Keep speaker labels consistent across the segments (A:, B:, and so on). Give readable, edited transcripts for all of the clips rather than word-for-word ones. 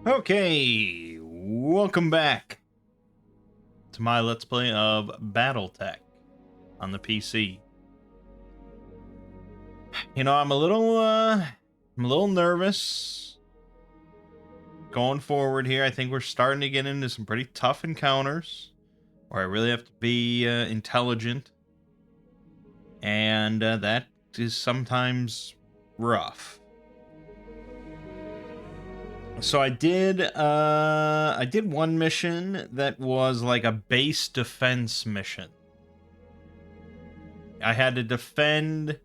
A: Okay, welcome back to my Let's Play of Battletech on the PC. You know, I'm a little nervous going forward here. I think we're starting to get into some pretty tough encounters where I really have to be intelligent, and that is sometimes rough. So I did one mission that was like a base defense mission. I had to defend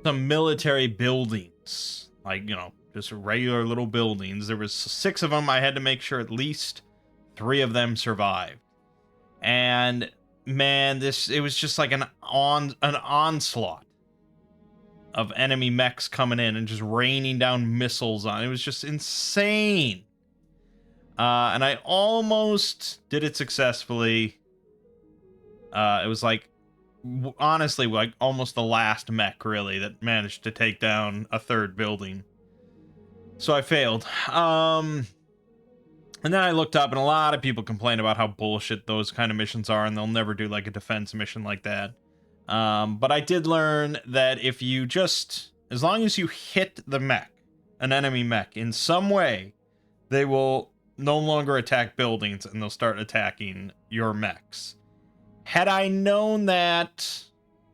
A: some military buildings, like, just regular little buildings. There was 6 of them. I had to make sure at least 3 of them survived. And man, it was just like an onslaught of enemy mechs coming in and just raining down missiles on. It was just insane. And I almost did it successfully. It was like, honestly, like almost the last mech really that managed to take down a 3rd building. So I failed. And then I looked up, and a lot of people complain about how bullshit those kind of missions are, and they'll never do like a defense mission like that. But I did learn that if you just, as long as you hit the mech, an enemy mech, in some way, they will no longer attack buildings, and they'll start attacking your mechs. Had I known that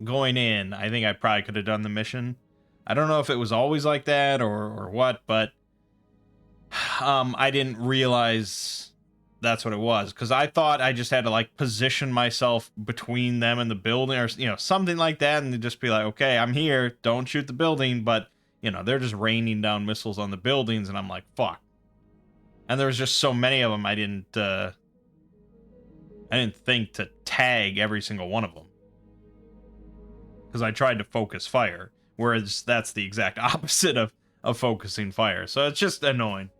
A: going in, I think I probably could have done the mission. I don't know if it was always like that or what, but I didn't realize that's what it was, because I thought I just had to like position myself between them and the building, or something like that, and just be like, okay, I'm here, don't shoot the building. But they're just raining down missiles on the buildings, and I'm like, fuck. And there was just so many of them, I didn't think to tag every single one of them, because I tried to focus fire, whereas that's the exact opposite of focusing fire. So it's just annoying.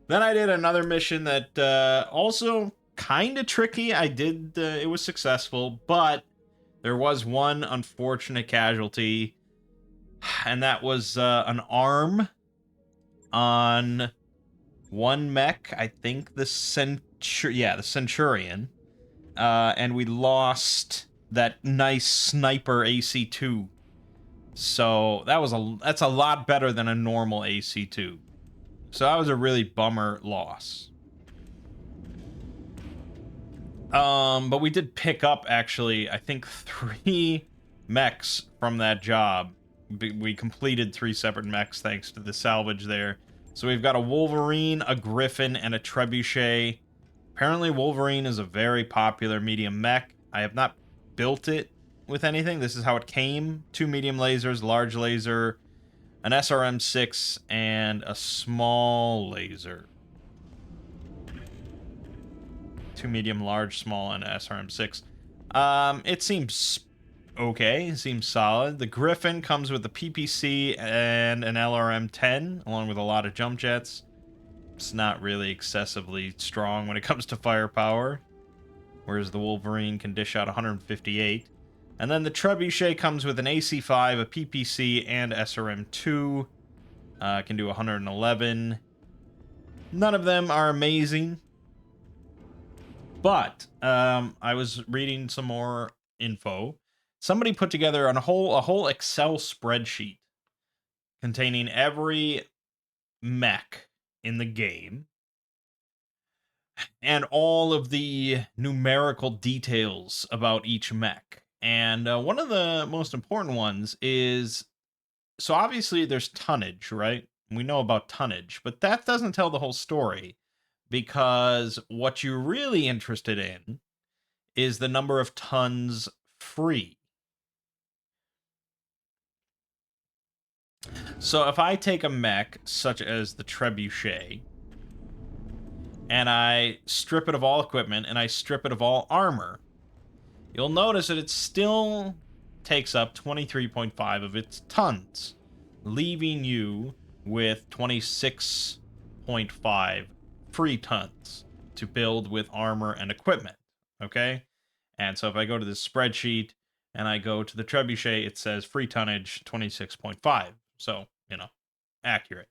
A: Then I did another mission that also kind of tricky. It was successful, but there was one unfortunate casualty, and that was an arm on one mech. I think the Centurion. And we lost that nice sniper AC-2. So that's a lot better than a normal AC-2. So that was a really bummer loss. But we did pick up, actually, I think 3 mechs from that job. We completed 3 separate mechs thanks to the salvage there. So we've got a Wolverine, a Griffin, and a Trebuchet. Apparently Wolverine is a very popular medium mech. I have not built it with anything. This is how it came. 2 medium lasers, large laser, an SRM-6, and a small laser. 2 medium, large, small, and SRM-6. It seems okay. It seems solid. The Griffin comes with a PPC and an LRM-10, along with a lot of jump jets. It's not really excessively strong when it comes to firepower, whereas the Wolverine can dish out 158. And then the Trebuchet comes with an AC-5, a PPC, and SRM-2. Can do 111. None of them are amazing, but I was reading some more info. Somebody put together a whole Excel spreadsheet containing every mech in the game and all of the numerical details about each mech. And one of the most important ones is, so obviously there's tonnage, right? We know about tonnage, but that doesn't tell the whole story, because what you're really interested in is the number of tons free. So if I take a mech such as the Trebuchet, and I strip it of all equipment, and I strip it of all armor, you'll notice that it still takes up 23.5 of its tons, leaving you with 26.5 free tons to build with armor and equipment, okay? And so if I go to this spreadsheet and I go to the Trebuchet, it says free tonnage 26.5. So, accurate.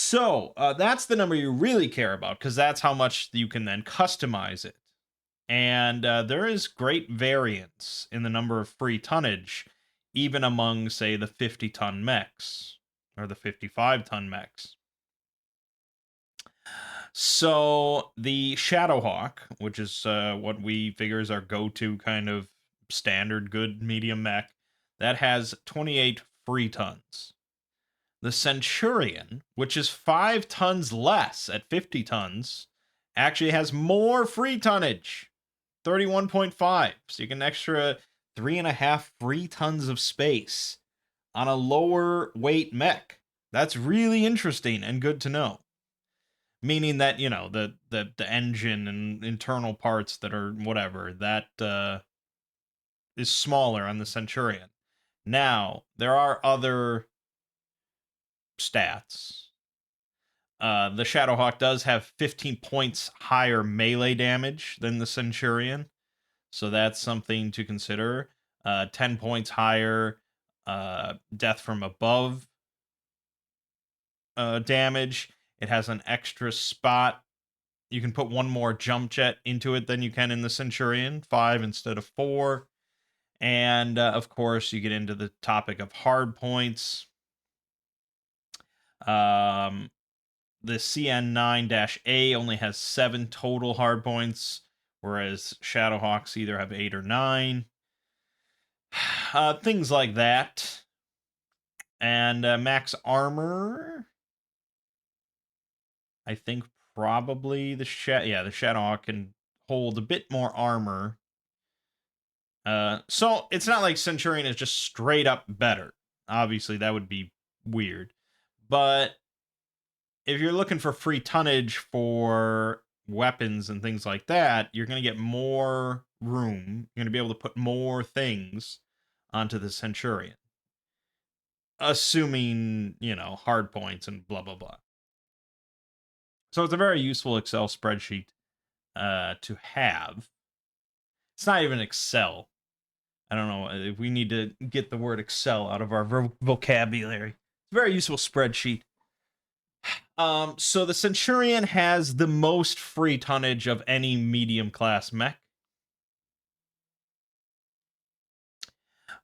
A: So that's the number you really care about because that's how much you can then customize it. And there is great variance in the number of free tonnage, even among, say, the 50-ton mechs or the 55-ton mechs. So the Shadowhawk, which is what we figure is our go-to kind of standard good medium mech, that has 28 free tons. The Centurion, which is 5 tons less at 50 tons, actually has more free tonnage, 31.5. So you get an extra 3.5 free tons of space on a lower weight mech. That's really interesting and good to know. Meaning that, you know, the engine and internal parts that are whatever, that is smaller on the Centurion. Now, there are other stats. The Shadowhawk does have 15 points higher melee damage than the Centurion, so that's something to consider. 10 points higher death from above damage. It has an extra spot. You can put one more jump jet into it than you can in the Centurion, 5 instead of 4. And of course, you get into the topic of hard points. The CN9-A only has 7 total hard points, whereas Shadowhawks either have 8 or 9. Things like that. And max armor, I think probably the Shadowhawk can hold a bit more armor. So it's not like Centurion is just straight up better. Obviously, that would be weird. But if you're looking for free tonnage for weapons and things like that, you're going to get more room. You're going to be able to put more things onto the Centurion. Assuming, you know, hard points and blah, blah, blah. So it's a very useful Excel spreadsheet to have. It's not even Excel. I don't know if we need to get the word Excel out of our vocabulary. It's a very useful spreadsheet. So the Centurion has the most free tonnage of any medium class mech.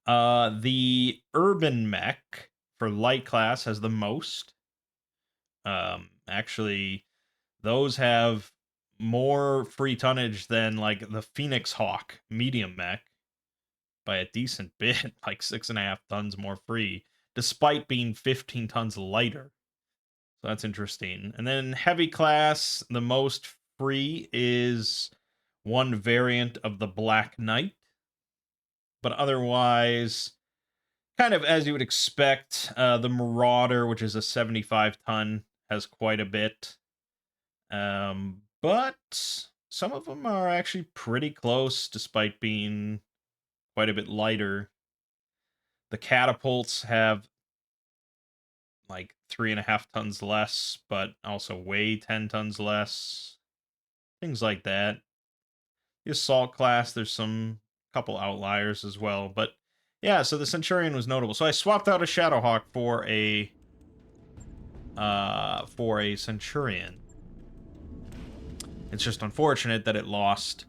A: The Urban mech for light class has the most. Actually, those have more free tonnage than like the Phoenix Hawk medium mech by a decent bit, like 6.5 tons more free, despite being 15 tons lighter. So that's interesting. And then heavy class, the most free is one variant of the Black Knight. But otherwise, kind of as you would expect, the Marauder, which is a 75 ton, has quite a bit. But some of them are actually pretty close, despite being quite a bit lighter. The catapults have like 3.5 tons less, but also weigh 10 tons less. Things like that. The assault class, there's some couple outliers as well, but yeah, so the Centurion was notable. So I swapped out a Shadowhawk for a Centurion. It's just unfortunate that it lost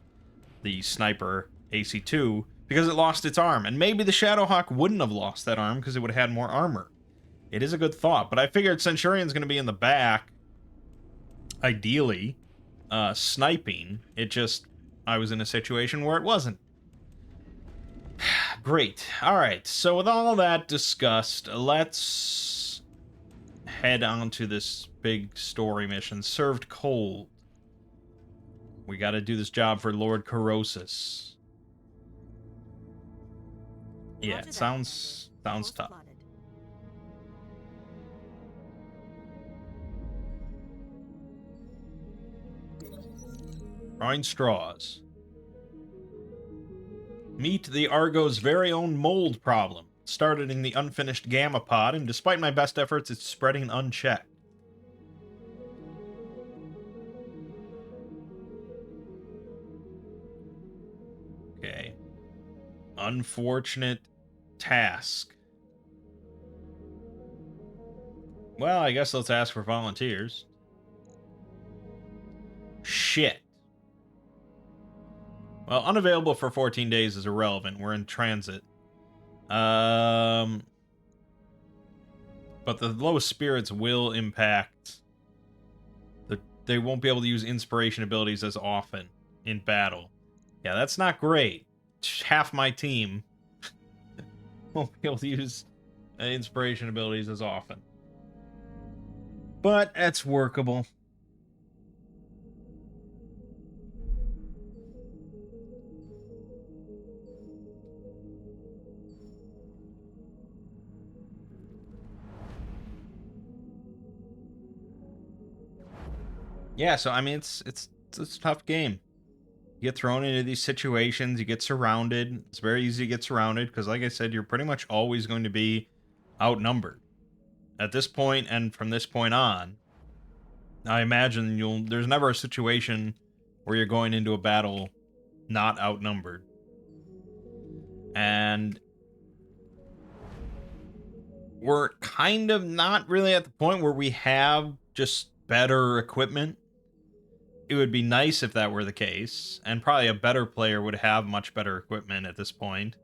A: the sniper AC2 because it lost its arm. And maybe the Shadowhawk wouldn't have lost that arm because it would have had more armor. It is a good thought, but I figured Centurion's going to be in the back, ideally, sniping. I was in a situation where it wasn't. Great. All right, so with all that discussed, let's head on to this big story mission, Served Cold. We got to do this job for Lord Corrosis. Yeah, it sounds tough. Drawing straws. Meet the Argo's very own mold problem. Started in the unfinished Gamma pod, and despite my best efforts, it's spreading unchecked. Okay. Unfortunate task. Well, I guess let's ask for volunteers. Shit. Well, unavailable for 14 days is irrelevant. We're in transit. But the low spirits will impact. They won't be able to use inspiration abilities as often in battle. Yeah, that's not great. Half my team won't be able to use inspiration abilities as often. But it's workable. Yeah, so I mean it's a tough game. You get thrown into these situations, you get surrounded. It's very easy to get surrounded because like I said, you're pretty much always going to be outnumbered. At this point and from this point on, I imagine there's never a situation where you're going into a battle not outnumbered. And we're kind of not really at the point where we have just better equipment. It would be nice if that were the case, and probably a better player would have much better equipment at this point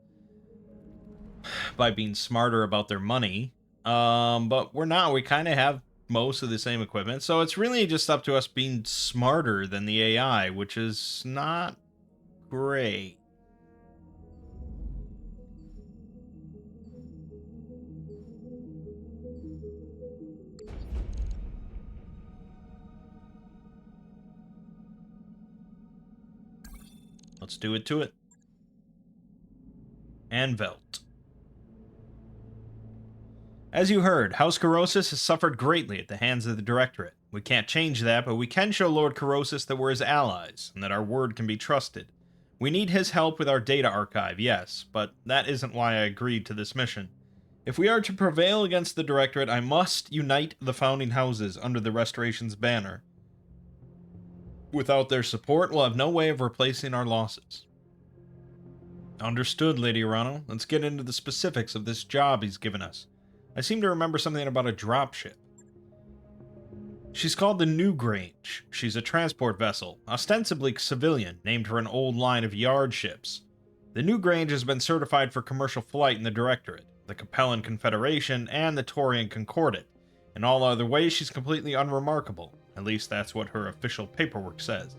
A: by being smarter about their money. But we're not. We kind of have most of the same equipment, so it's really just up to us being smarter than the AI, which is not great. Let's do it to it. Anvelt. As you heard, House Corrosis has suffered greatly at the hands of the Directorate. We can't change that, but we can show Lord Corrosis that we're his allies, and that our word can be trusted. We need his help with our data archive, yes, but that isn't why I agreed to this mission. If we are to prevail against the Directorate, I must unite the founding houses under the Restoration's banner. Without their support, we'll have no way of replacing our losses. Understood, Lady Arano. Let's get into the specifics of this job he's given us. I seem to remember something about a dropship. She's called the New Grange. She's a transport vessel, ostensibly civilian, named for an old line of yard ships. The New Grange has been certified for commercial flight in the Directorate, the Capellan Confederation, and the Taurian Concordat. In all other ways, she's completely unremarkable. At least that's what her official paperwork says.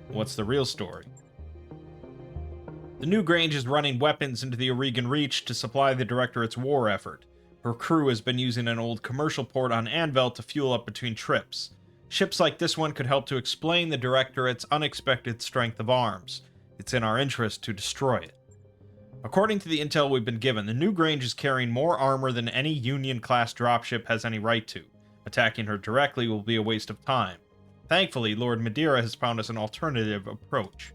A: What's the real story? The New Grange is running weapons into the Oregon Reach to supply the Directorate's war effort. Her crew has been using an old commercial port on Anvelt to fuel up between trips. Ships like this one could help to explain the Directorate's unexpected strength of arms. It's in our interest to destroy it. According to the intel we've been given, the New Grange is carrying more armor than any Union-class dropship has any right to. Attacking her directly will be a waste of time. Thankfully, Lord Madeira has found us an alternative approach.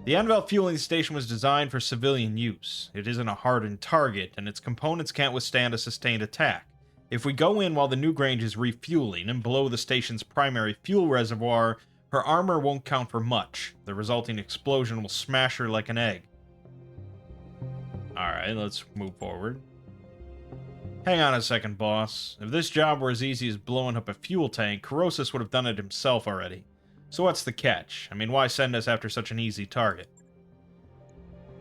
A: The Anvelt fueling station was designed for civilian use. It isn't a hardened target, and its components can't withstand a sustained attack. If we go in while the New Grange is refueling and blow the station's primary fuel reservoir, her armor won't count for much. The resulting explosion will smash her like an egg. Alright, let's move forward. Hang on a second, boss. If this job were as easy as blowing up a fuel tank, Corrosis would have done it himself already. So what's the catch? I mean, why send us after such an easy target?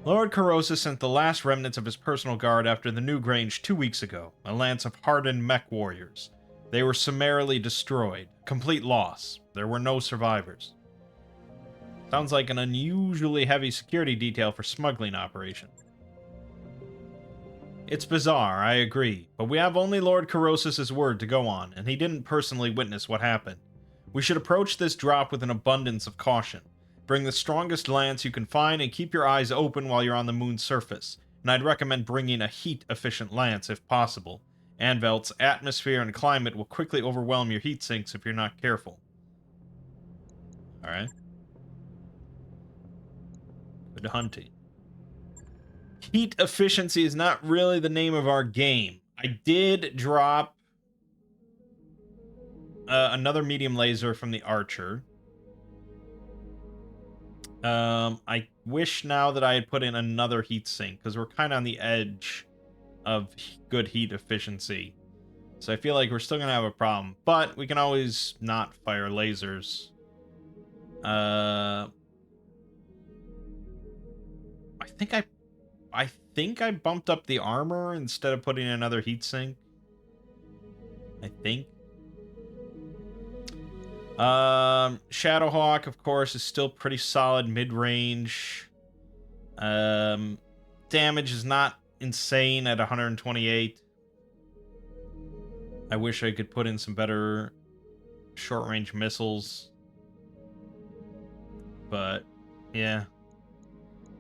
A: Lord Corrosis sent the last remnants of his personal guard after the New Grange 2 weeks ago, a lance of hardened mech warriors. They were summarily destroyed. Complete loss. There were no survivors. Sounds like an unusually heavy security detail for smuggling operation. It's bizarre, I agree, but we have only Lord Corrosis' word to go on, and he didn't personally witness what happened. We should approach this drop with an abundance of caution. Bring the strongest lance you can find and keep your eyes open while you're on the moon's surface, and I'd recommend bringing a heat-efficient lance if possible. Anvelt's atmosphere and climate will quickly overwhelm your heat sinks if you're not careful. Alright. Good hunting. Heat efficiency is not really the name of our game. I did drop another medium laser from the archer. I wish now that I had put in another heat sink, because we're kind of on the edge of good heat efficiency. So I feel like we're still gonna have a problem, but we can always not fire lasers. I think I bumped up the armor instead of putting another heatsink. I think. Shadowhawk, of course, is still pretty solid mid-range. Damage is not insane at 128. I wish I could put in some better short-range missiles. But, yeah.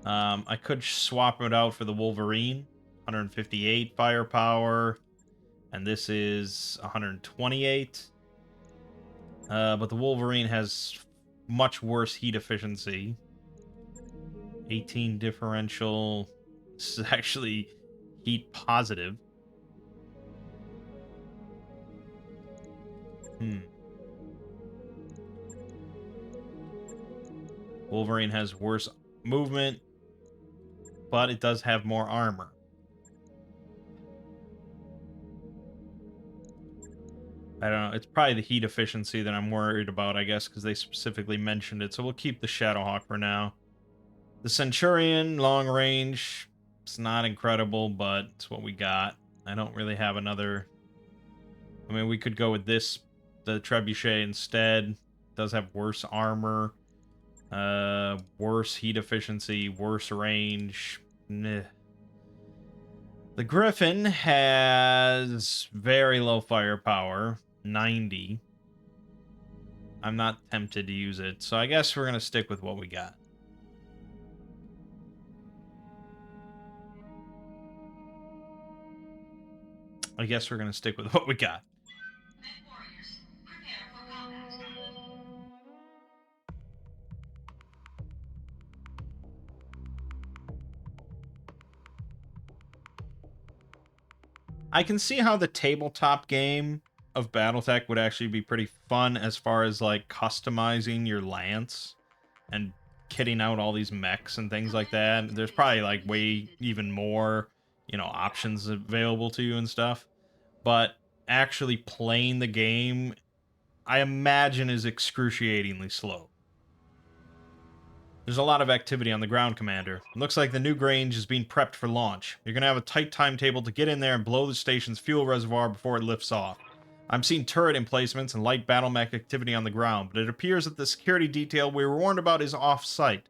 A: I could swap it out for the Wolverine. 158 firepower. And this is 128. But the Wolverine has much worse heat efficiency. 18 differential. This is actually heat positive. Wolverine has worse movement, but it does have more armor. I don't know. It's probably the heat efficiency that I'm worried about, I guess, because they specifically mentioned it. So we'll keep the Shadowhawk for now. The Centurion, long range. It's not incredible, but it's what we got. I don't really have another... I mean, we could go with this, the Trebuchet instead. It does have worse armor. Worse heat efficiency, worse range. Meh. The Griffin has very low firepower, 90. I'm not tempted to use it, so I guess we're going to stick with what we got. I guess we're going to stick with what we got.
B: Warriors, prepare for combat.
A: I can see how the tabletop game of Battletech would actually be pretty fun as far as like customizing your lance and kitting out all these mechs and things like that. There's probably like way even more, you know, options available to you and stuff. But actually playing the game, I imagine, is excruciatingly slow. There's a lot of activity on the ground, Commander. It looks like the new Grange is being prepped for launch. You're going to have a tight timetable to get in there and blow the station's fuel reservoir before it lifts off. I'm seeing turret emplacements and light battle mech activity on the ground, but it appears that the security detail we were warned about is off-site.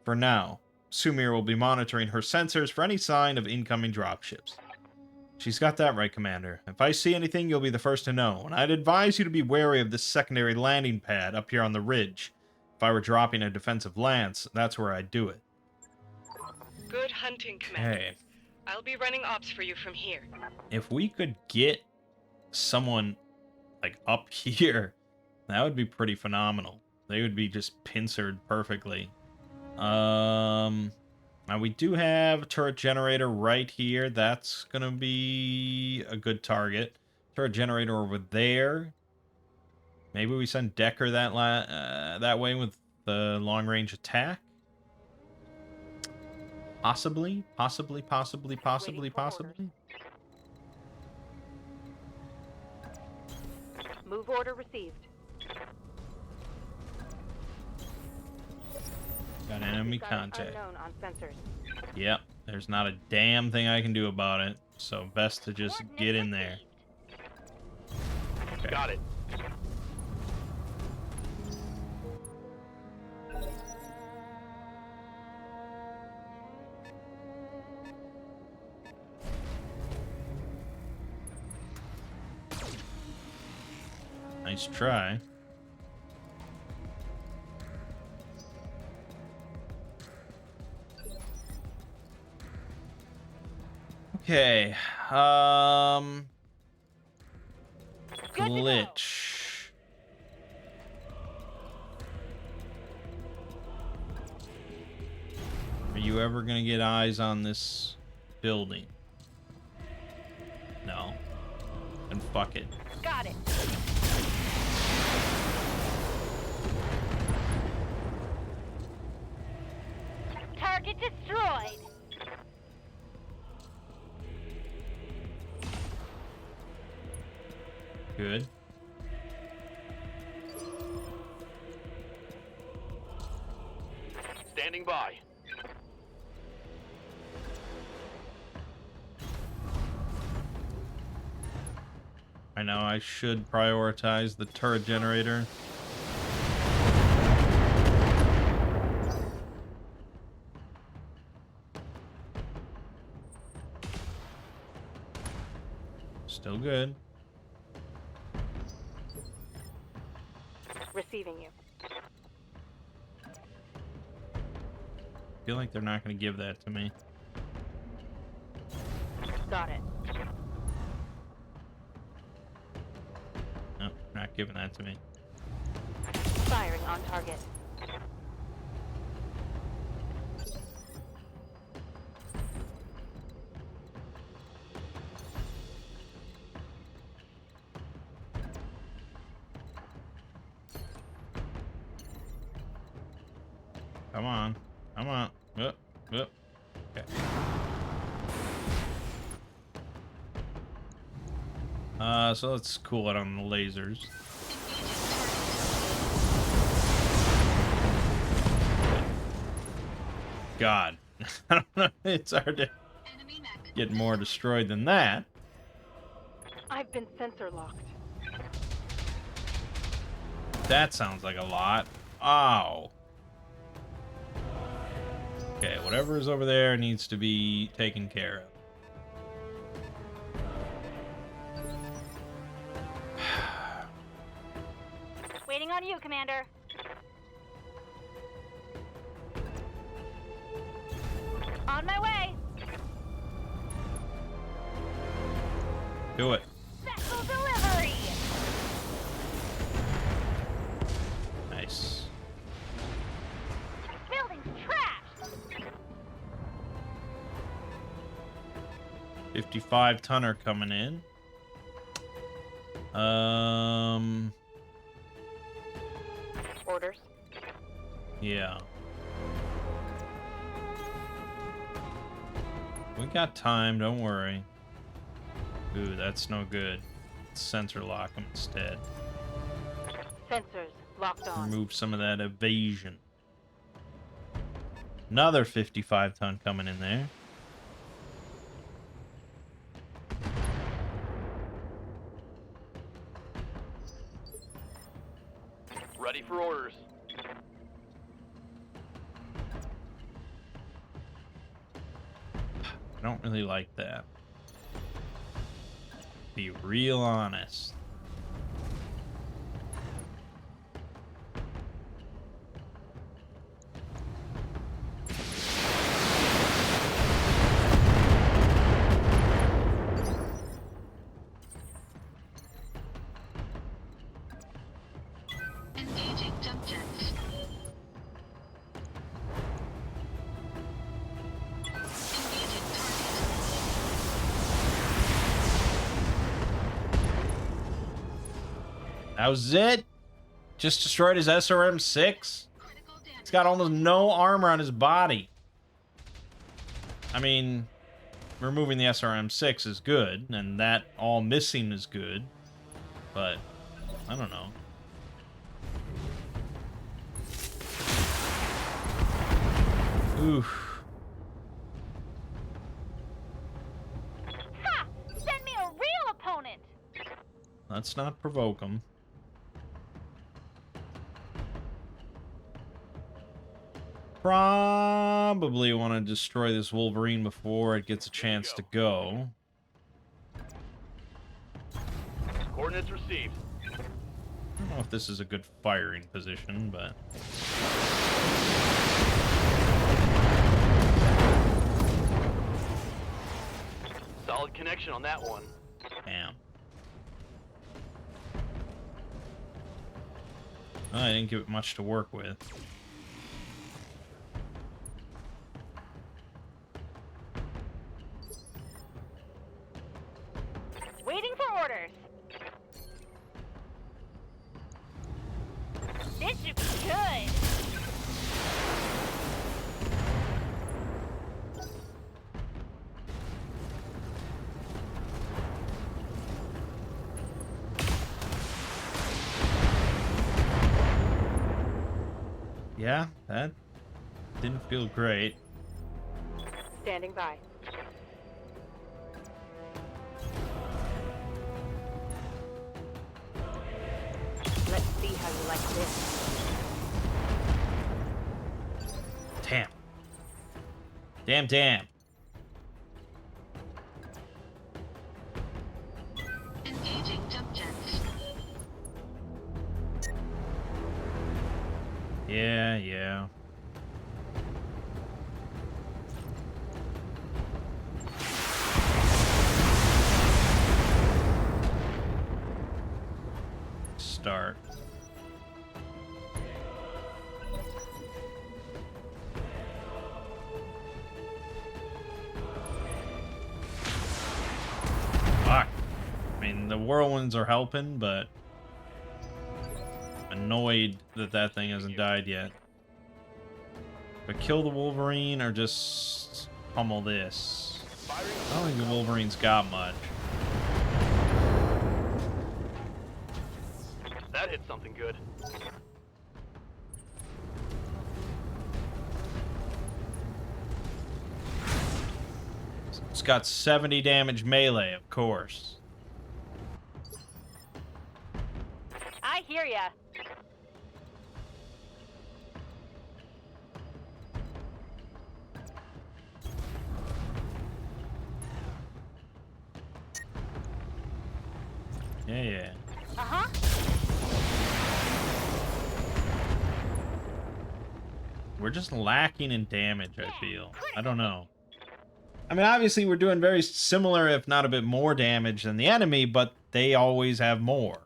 A: For now, Sumir will be monitoring her sensors for any sign of incoming dropships. She's got that right, Commander. If I see anything, you'll be the first to know, and I'd advise you to be wary of this secondary landing pad up here on the ridge. If I were dropping a defensive lance, that's where I'd do it.
C: Good hunting, Commander.
A: Hey.
C: I'll be running ops for you from here.
A: If we could get someone, like, up here, that would be pretty phenomenal. They would be just pincered perfectly. Now we do have a turret generator right here. That's gonna be a good target. Turret generator over there. Maybe we send Decker that way with the long-range attack. Possibly.
D: Move order received.
A: Got enemy
D: Got an
A: contact.
D: unknown on sensors.
A: Yep, there's not a damn thing I can do about it. So best to just get in there. Okay.
E: Got it.
A: Nice try. Okay. Glitch. Are you ever gonna get eyes on this building? No. Then fuck it.
D: Got it. Target destroyed.
A: Good.
E: Standing by.
A: I know I should prioritize the turret generator. Still good.
D: Receiving you.
A: Feel like they're not going to give that to me.
D: Got it.
A: No, not giving that to me.
D: Firing on target.
A: Come on. Come on. Up. Okay. So let's cool it on the lasers. God. I don't know. It's hard to get more destroyed than that.
D: I've been sensor locked.
A: That sounds like a lot. Ow. Okay, whatever is over there needs to be taken care of.
D: Waiting on you, Commander. On my way.
A: Do it.
D: Vessel delivery.
A: Nice.
D: Building's trashed.
A: 55-tonner coming in.
D: Orders.
A: Yeah. We got time, don't worry. Ooh, that's no good. Let's sensor lock them instead.
D: Sensors locked on.
A: Remove some of that evasion. Another 55-ton coming in there.
E: Ready for orders.
A: I don't really like that. Be real honest.
B: Engaging jump jets. Engaging target.
A: That was it? Just destroyed his SRM-6?
B: Critical damage.
A: He's got almost no armor on his body. I mean, removing the SRM-6 is good, and that all missing is good. But, I don't know. Oof.
D: Ha! Send me a real opponent.
A: Let's not provoke him. Probably want to destroy this Wolverine before it gets a chance to go.
E: Coordinates received.
A: I don't know if this is a good firing position, but...
E: Solid connection on that one.
A: Damn. Well, I didn't give it much to work with.
D: Waiting for orders. This should be good.
A: Yeah, that didn't feel great.
D: Standing by. Let's see how you like this.
A: Damn. Damn.
B: Engaging jump jets.
A: Yeah. Start. Fuck. I mean, the whirlwinds are helping, but I'm annoyed that that thing hasn't died yet. But kill the Wolverine or just pummel this. I don't think the Wolverine's got much.
E: That hit something good.
A: It's got 70 damage melee, of course.
D: I hear ya.
A: Yeah.
D: Uh-huh.
A: We're just lacking in damage, I feel. I don't know. I mean, obviously we're doing very similar, if not a bit more damage than the enemy, but they always have more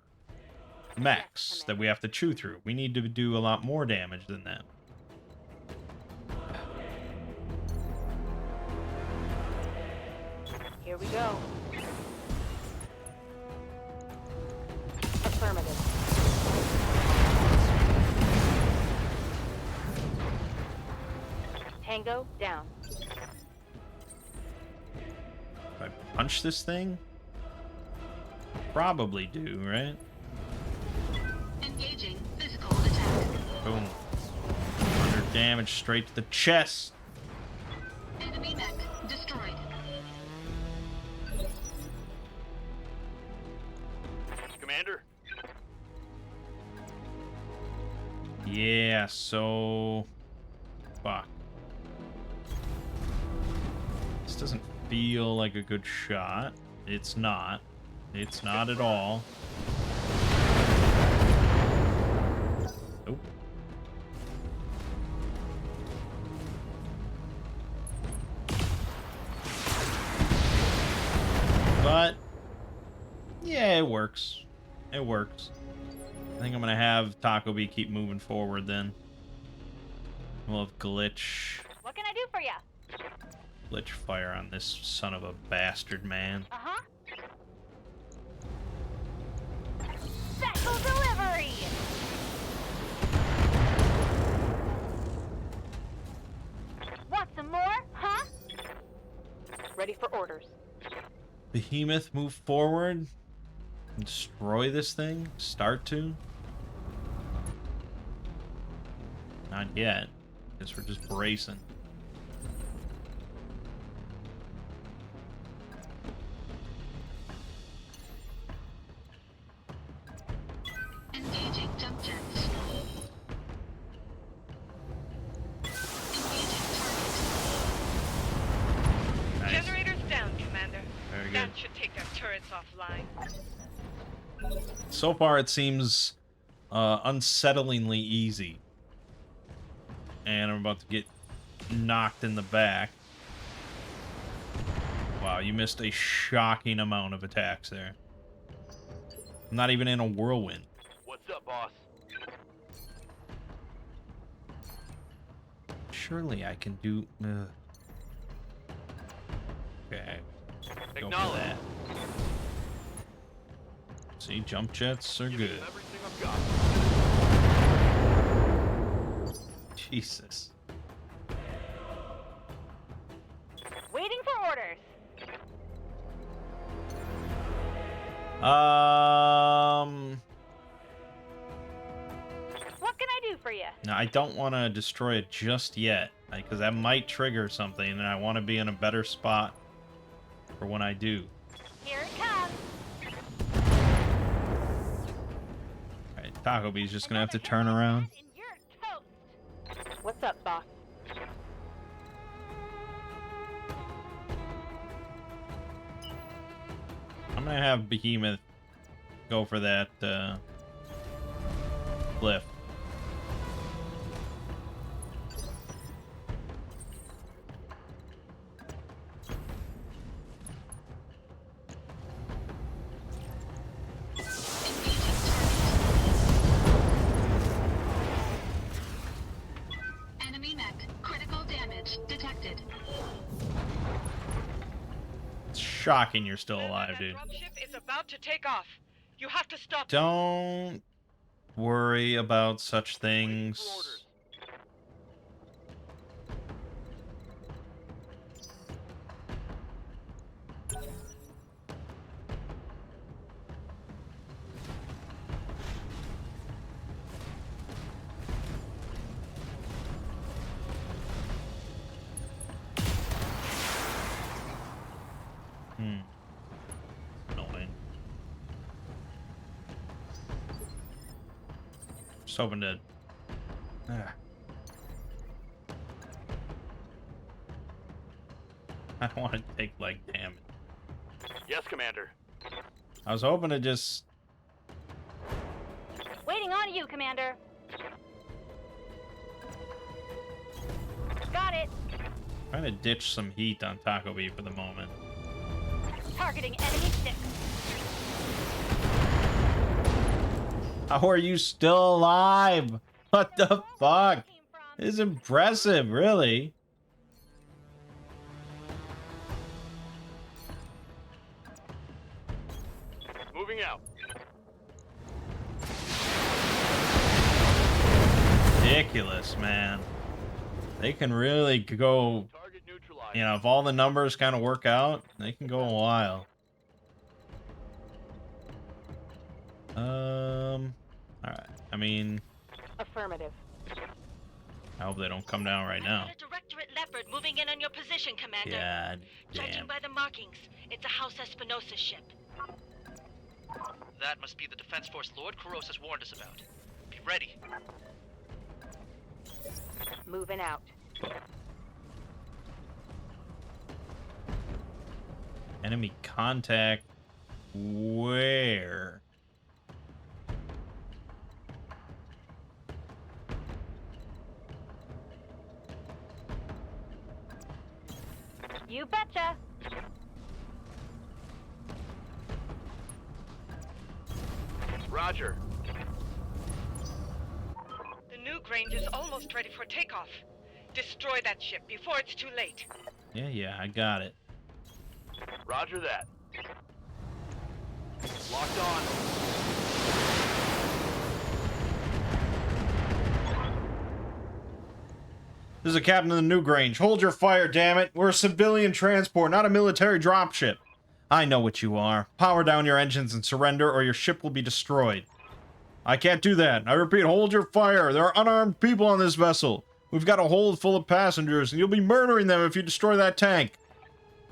A: mechs that we have to chew through. We need to do a lot more damage than them.
D: Here we go. Affirmative. Tango down.
A: If I punch this thing? Probably do, right?
B: Engaging physical attack.
A: Boom. 100 damage straight to the chest.
B: Enemy mech destroyed.
E: Commander?
A: Yeah, so... Fuck. This doesn't feel like a good shot. It's not. It's not at all. Nope. But, yeah, it works. It works. I think I'm gonna have Taco Bee keep moving forward then. We'll have glitch
D: What can I do for ya?
A: fire on this son of a bastard, man.
D: Uh-huh. Special delivery! Want some more, huh? Ready for orders.
A: Behemoth move forward and destroy this thing? Start to? Not yet. Guess we're just bracing.
B: Engaging jump jets. Engaging target.
A: Nice.
C: Generators down, Commander.
A: Very good.
C: That should take their turrets offline.
A: So far, it seems unsettlingly easy. And I'm about to get knocked in the back. Wow, you missed a shocking amount of attacks there. I'm not even in a whirlwind.
E: What's up, boss?
A: Surely I can do... Okay. Go for
E: Acknowledge.
A: that. See, jump jets are
E: Give me
A: good.
E: everything I've got.
A: Jesus.
D: Waiting for orders.
A: Um...
D: What can I do for you.
A: Now, I don't want to destroy it just yet, because that might trigger something, and I want to be in a better spot for when I do.
D: Here it comes.
A: Alright, Taco B's just gonna have to
D: Another
A: turn
D: hit like
A: around.
D: that and you're toast.
C: What's up, boss?
A: I'm gonna have Behemoth go for that lift.
B: Enemy mech. Critical damage detected.
A: It's shocking you're still alive,
C: That
A: dude.
C: dropship is about to take off. You have to stop.
A: Don't worry about such
E: Waiting for
A: things.
E: orders.
A: Annoying. Just hoping to. I don't want to take like damage.
E: Yes, Commander.
A: I was hoping to just.
D: Waiting on you, Commander. Got it.
A: Trying to ditch some heat on Taco Bee for the moment.
D: Targeting enemy 6.
A: How are you still alive? What the fuck?
D: Came from.
A: It's impressive, really.
E: Moving out.
A: Ridiculous, man. They can really go,
E: Target neutralized.
A: you know, if all the numbers kind of work out, they can go a while. Alright. I mean,
C: Affirmative.
A: I hope they don't come down right now.
F: A Directorate Leopard moving in on your position, Commander.
A: God
F: Judging
A: damn.
F: by the markings, it's a House Espinosa ship.
G: That must be the Defense Force Lord Corosas warned us about. Be ready.
C: Moving out.
A: Enemy contact. Where?
D: You betcha.
E: Roger.
C: The new Grange is almost ready for takeoff. Destroy that ship before it's too late.
A: Yeah, I got it.
E: Roger that. Locked on.
A: This is a captain of the New Grange. Hold your fire, damn it. We're a civilian transport, not a military dropship. I know what you are. Power down your engines and surrender, or your ship will be destroyed. I can't do that. I repeat, hold your fire. There are unarmed people on this vessel. We've got a hold full of passengers, and you'll be murdering them if you destroy that tank.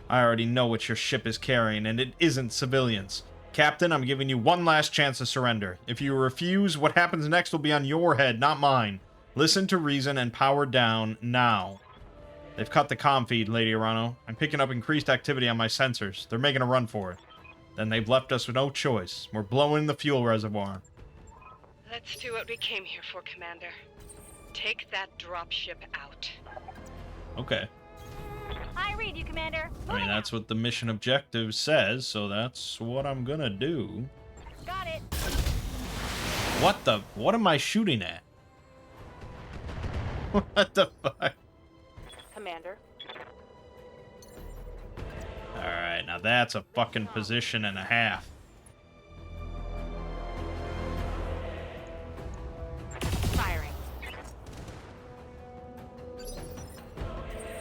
A: I already know what your ship is carrying, and it isn't civilians. Captain, I'm giving you one last chance to surrender. If you refuse, what happens next will be on your head, not mine. Listen to reason and power down now. They've cut the comm feed, Lady Arano. I'm picking up increased activity on my sensors. They're making a run for it. Then they've left us with no choice. We're blowing the fuel reservoir.
C: Let's do what we came here for, Commander. Take that dropship out.
A: Okay.
D: I read you, Commander.
A: I mean, that's what the mission objective says, so that's what I'm gonna do.
D: Got it.
A: What am I shooting at? What the fuck?
C: Commander.
A: Alright, now that's a fucking position and a half.
C: Firing.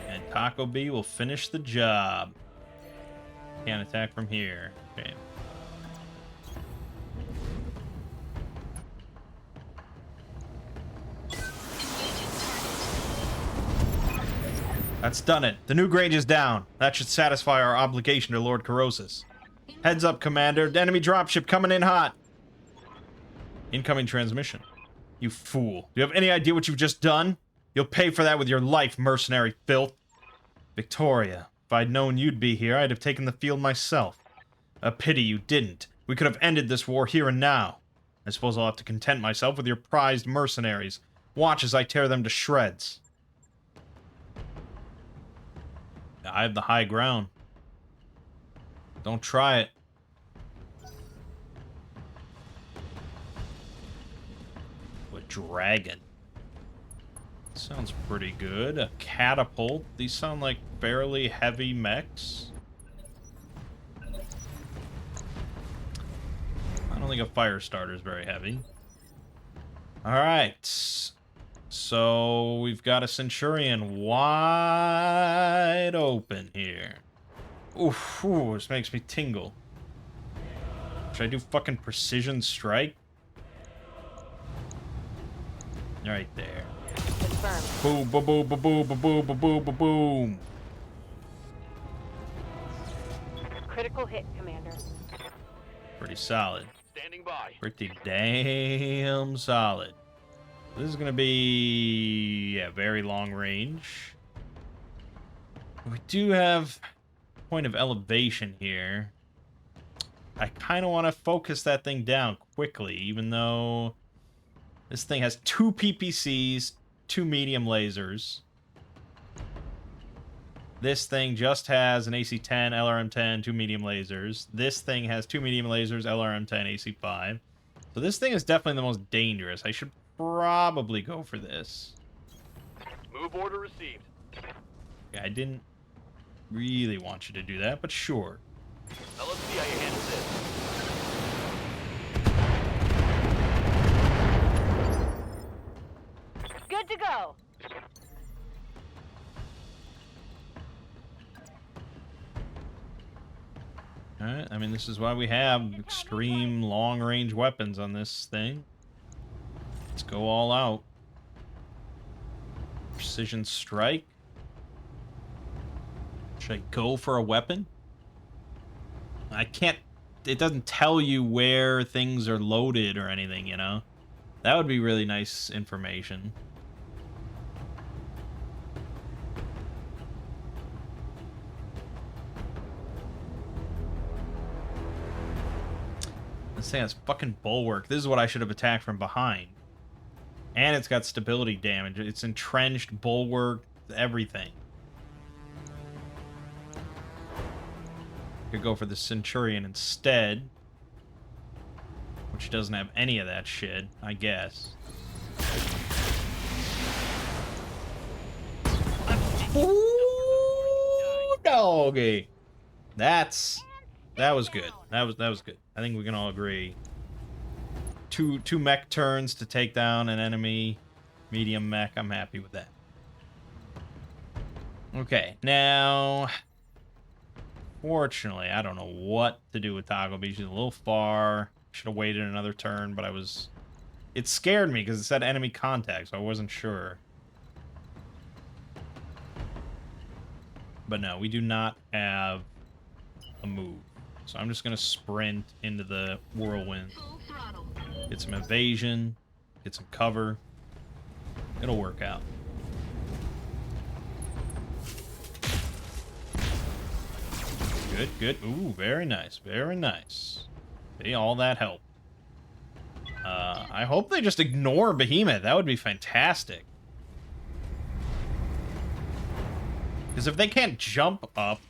A: And Taco Bee will finish the job. Can't attack from here. Okay. That's done it. The new Grange is down. That should satisfy our obligation to Lord Corrosis. Heads up, Commander. The enemy dropship coming in hot. Incoming transmission. You fool. Do you have any idea what you've just done? You'll pay for that with your life, mercenary filth. Victoria, if I'd known you'd be here, I'd have taken the field myself. A pity you didn't. We could have ended this war here and now. I suppose I'll have to content myself with your prized mercenaries. Watch as I tear them to shreds. I have the high ground. Don't try it. A dragon. Sounds pretty good. A catapult. These sound like fairly heavy mechs. I don't think a fire starter is very heavy. Alright. So we've got a Centurion wide open here. Oof, ooh, this makes me tingle. Should I do fucking precision strike? Right there. Boom, boom, boom, boom, boom, boom, boom, boom, boom, boom, boom.
D: Critical hit, Commander.
A: Pretty solid.
E: Standing by.
A: Pretty damn solid. This is gonna be, yeah, very long range. We do have point of elevation here. I kind of want to focus that thing down quickly, even though this thing has 2 PPCs, 2 medium lasers. This thing just has an AC-10, LRM-10, 2 medium lasers. This thing has 2 medium lasers, LRM-10, AC-5. So this thing is definitely the most dangerous. I should probably go for this.
E: Move order received.
A: I didn't really want you to do that, but sure.
E: Now let's see how you handle this.
D: Good to go.
A: Alright, I mean, this is why we have extreme long-range weapons on this thing. Let's go all out. Precision strike. Should I go for a weapon? I can't... It doesn't tell you where things are loaded or anything, you know? That would be really nice information. This thing has fucking bulwark. This is what I should have attacked from behind. And it's got stability damage. It's entrenched, bulwark, everything. Could go for the Centurion instead. Which doesn't have any of that shit, I guess. Ooh, doggy. That was good. That was good. I think we can all agree. Two mech turns to take down an enemy medium mech. I'm happy with that. Okay, now fortunately, I don't know what to do with Toggle B. She's a little far. Should have waited another turn, but it scared me because it said enemy contact, so I wasn't sure. But no, we do not have a move. So I'm just going to sprint into the whirlwind.
B: Full throttle.
A: Get some evasion. Get some cover. It'll work out. Good, good. Ooh, very nice. Very nice. See, all that helped. I hope they just ignore Behemoth. That would be fantastic. Because if they can't jump up,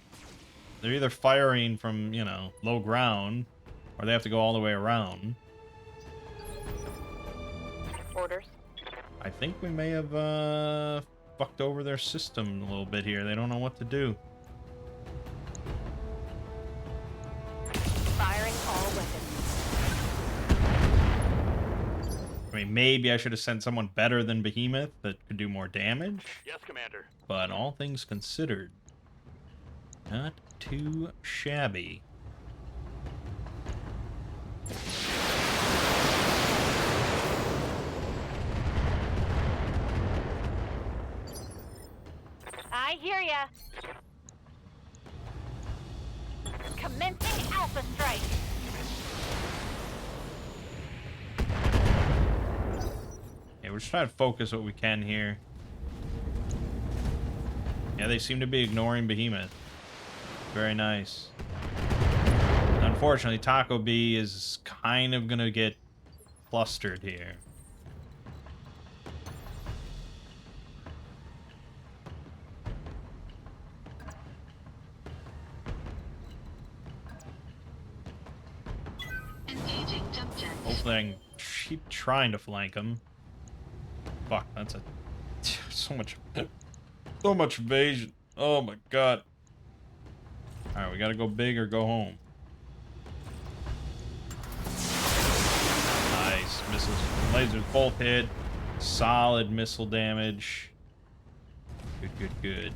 A: they're either firing from, you know, low ground, or they have to go all the way around.
D: Orders.
A: I think we may have fucked over their system a little bit here. They don't know what to do.
D: Firing all weapons.
A: I mean, maybe I should have sent someone better than Behemoth that could do more damage.
E: Yes, Commander.
A: But all things considered, not too shabby.
D: Aye, I hear ya. Commencing Alpha Strike.
A: Yeah, we're just trying to focus what we can here. Yeah, they seem to be ignoring Behemoth. Very nice. Unfortunately, Taco B is kind of gonna get clustered here.
B: Engaging jump jet.
A: Hopefully I can keep trying to flank him. Fuck, that's a... So much evasion. Oh my god. Alright, we gotta go big or go home. Nice. Missiles, lasers both hit. Solid missile damage. Good, good, good.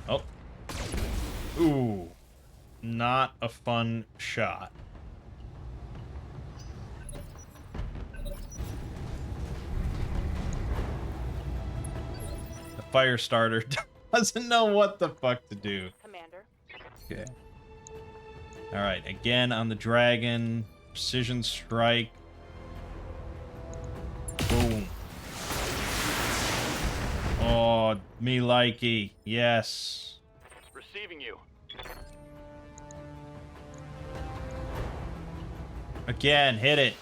A: Oh. Ooh. Not a fun shot. The fire starter doesn't know what the fuck to do.
D: Commander.
A: Okay. Alright, again on the dragon. Precision strike. Boom. Oh, me likey. Yes.
E: Receiving you.
A: Again, hit it.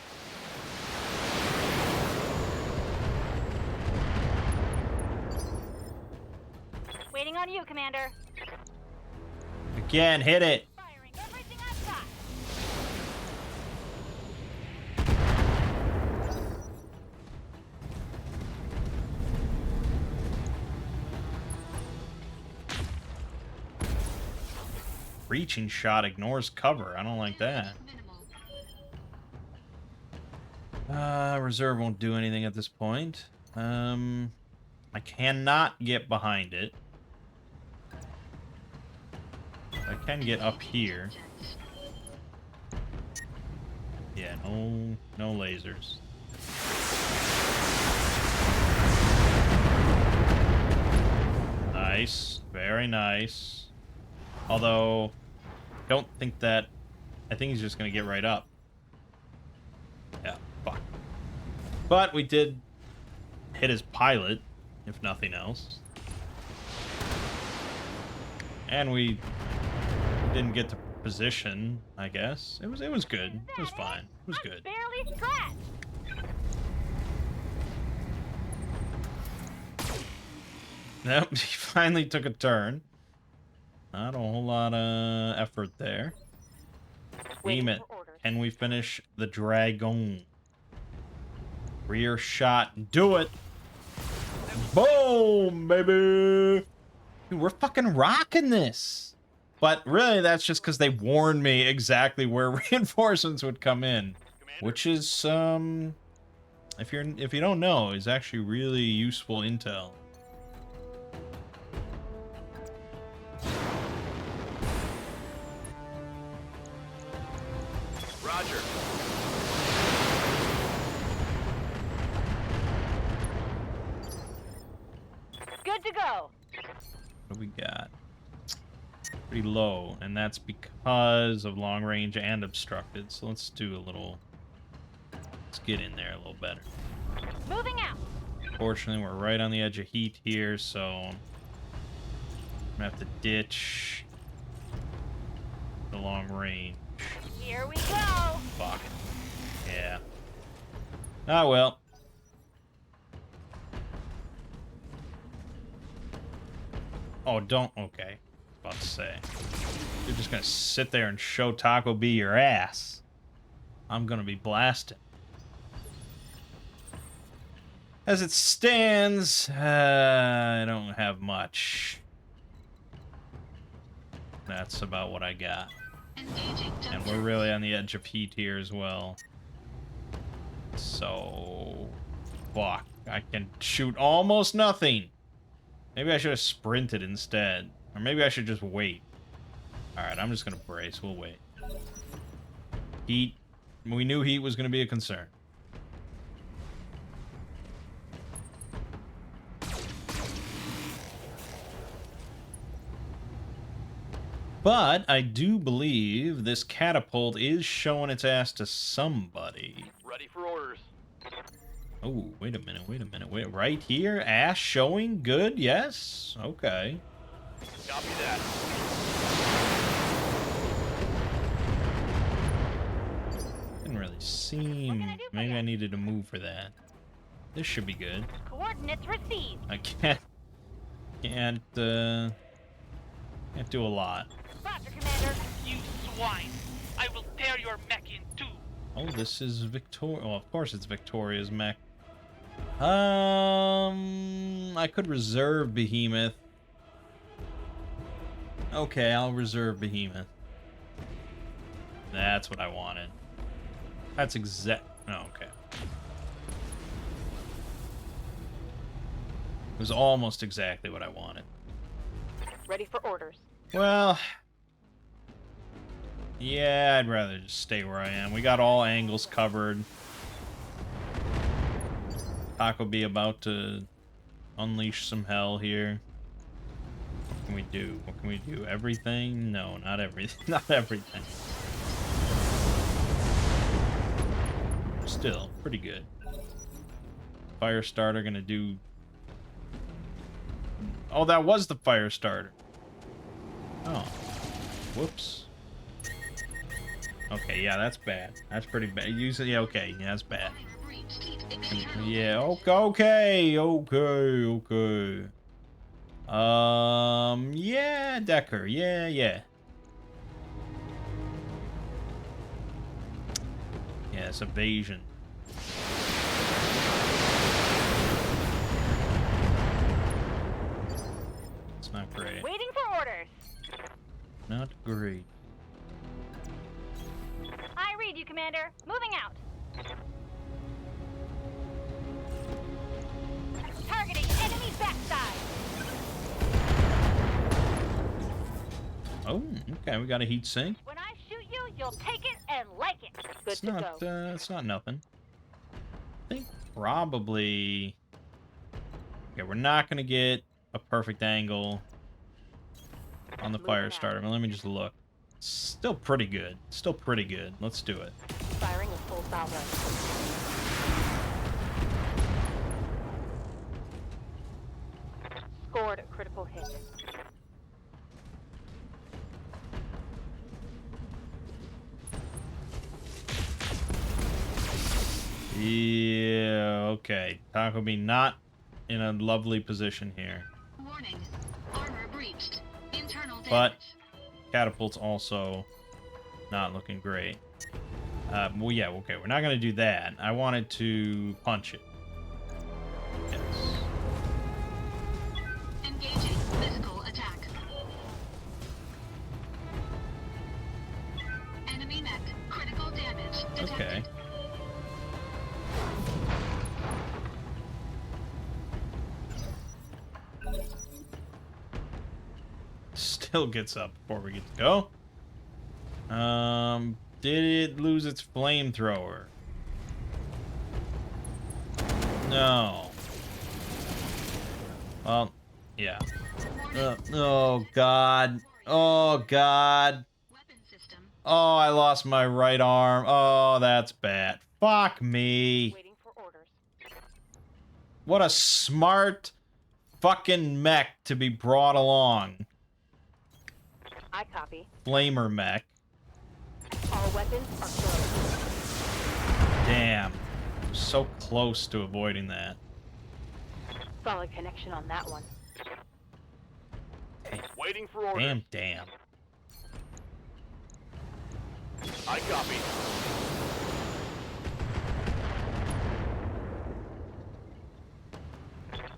D: Waiting on you, Commander.
A: Again, hit it.
D: Firing everything I've got.
A: Reaching shot ignores cover. I don't like that.
B: Minimal.
A: Reserve won't do anything at this point. I cannot get behind it. I can get up here. Yeah, no lasers. Nice, very nice. Although, don't think that. I think he's just gonna get right up. Yeah, fuck. But we did hit his pilot, if nothing else. And we didn't get to position, I guess. It was good. It was fine. It was good.
D: Barely scratched.
A: Nope, he finally took a turn. Not a whole lot of effort there. Aim it. Can we finish the dragon? Rear shot. Do it. Boom, baby. Dude, we're fucking rocking this. But really, that's just because they warned me exactly where reinforcements would come in. Which is, if you don't know, is actually really useful intel.
E: Roger.
D: Good to go.
A: What do we got? Pretty low, and that's because of long range and obstructed. So let's do a little... Let's get in there a little better.
D: Moving out.
A: Fortunately, we're right on the edge of heat here, so... I'm gonna have to ditch the long range.
D: Here we go.
A: Fuck. Yeah. Ah, well. Oh, don't... Okay. About to say. You're just gonna sit there and show Taco B your ass. I'm gonna be blasting. As it stands, I don't have much. That's about what I got.
B: Engaging jump
A: And
B: jet.
A: we're really on the edge of heat here as well. So... Fuck. I can shoot almost nothing. Maybe I should have sprinted instead. Or maybe I should just wait. Alright, I'm just gonna brace. We'll wait. Heat. We knew heat was gonna be a concern. But I do believe this catapult is showing its ass to somebody.
E: Ready for orders.
A: Oh, wait a minute, wait a minute, wait. Right here? Ass showing? Good? Yes? Okay.
E: Copy that.
A: Didn't really seem... Maybe I needed to move for that. This should be good.
D: Coordinates received.
A: I can't do a lot.
D: Roger, Commander.
G: You swine! I will tear your mech in two!
A: Oh, this is Victoria. Well, of course it's Victoria's mech. I could reserve Behemoth. Okay, I'll reserve Behemoth. That's what I wanted. That's exact. Oh, okay. It was almost exactly what I wanted.
C: Ready for orders.
A: Well, yeah, I'd rather just stay where I am. We got all angles covered. Taco be about to unleash some hell here. What can we do? What can we do? Everything? No, not everything. Not everything. Still, pretty good. Fire starter gonna do... Oh, that was the fire starter. Oh. Whoops. Okay, yeah, that's bad. That's pretty bad. Usually, yeah, okay, yeah, that's bad. Yeah, okay. Yeah, Decker, yeah. Yeah, it's evasion. It's not great.
D: Waiting for orders.
A: Not great.
D: I read you, Commander. Moving out. Targeting enemy backside.
A: Oh, okay, we got a heat sink.
D: When I shoot you, you'll take it and like it. Good
A: It's
D: to
A: not,
D: go.
A: it's not nothing. I think probably... Okay, we're not gonna get a perfect angle on the fire starter, but let me just look. Still pretty good. Still pretty good. Let's do it.
C: Firing a full salvo. Scored a critical hit.
A: Yeah, okay. Taco Bee not in a lovely position here.
B: Warning. Armor breached. Internal damage.
A: But catapult's also not looking great. Well, yeah, okay. We're not going to do that. I wanted to punch it. Yes.
B: Engaging physical attack. Enemy mech. Critical damage detected.
A: Okay. Still gets up before we get to go. Did it lose its flamethrower? No. Well, yeah. Oh, God. Oh, God.
B: Weapon system.
A: Oh, I lost my right arm. Oh, that's bad. Fuck me.
C: Waiting for orders.
A: What a smart fucking mech to be brought along.
C: I copy.
A: Flamer mech.
C: All weapons are closed.
A: Damn. So close to avoiding that.
C: Solid connection on that one.
E: Waiting for orders.
A: Damn.
E: I copy.